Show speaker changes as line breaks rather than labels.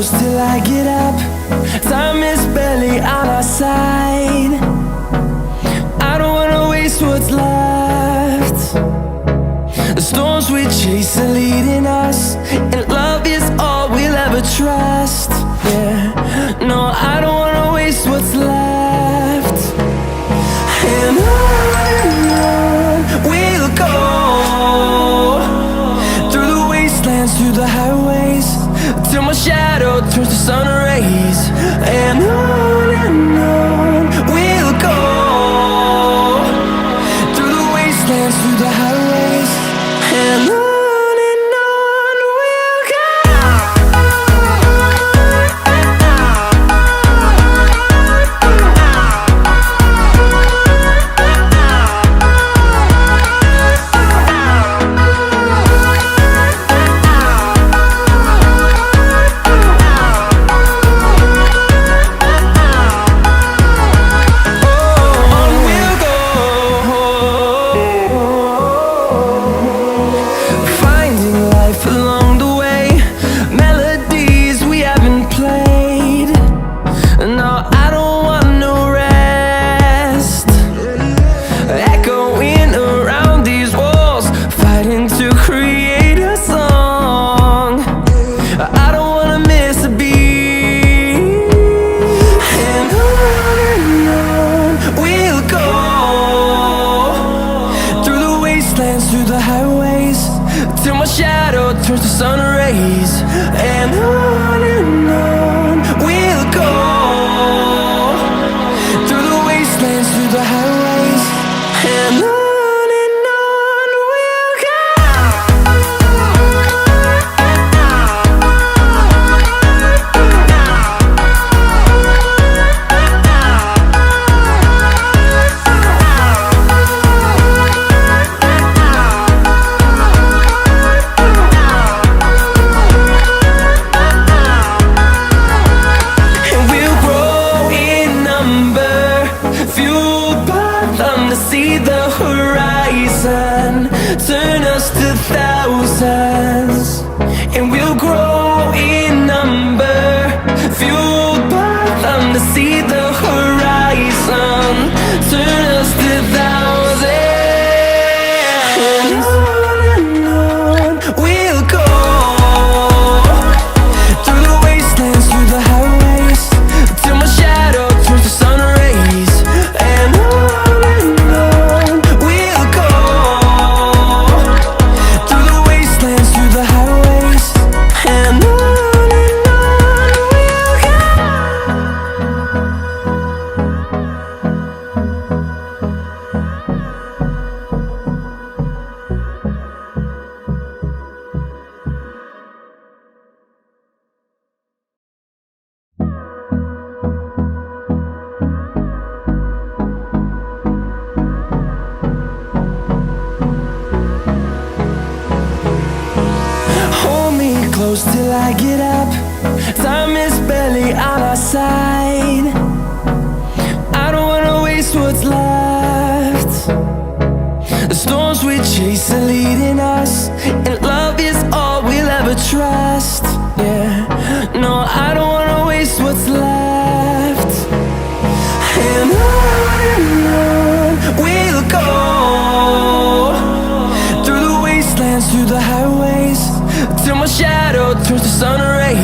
close till I get up. Time is barely on our side. I don't wanna waste what's left. The storms we chase are leading us, and love is all we'll ever trust. Yeah, no, I don't wanna waste what's left. And on we'll go, through the wastelands, through the highways, till my shadow turns to sun rays. And on we'll go, through the wastelands, through the highways, and on we'll go. Through the highways, till my shadow turns to sun rays. And on we'll go, through the wastelands, through the highways, and on we'll go. See the horizon turn us to thousands, and we'll grow in number, fueled by them to see the horizon turn us to thousands. And on we'll go, through the wastelands, through the highways, till my shadow turns to sun rays. And close till I get up. Time is barely on our side. I don't wanna waste what's left. The storms we chase are leading us, and love is all we'll ever trust. Yeah, no, I don't wanna waste what's left. And on we'll go, through the wastelands, through the highways, till my shadow turns to sun rays.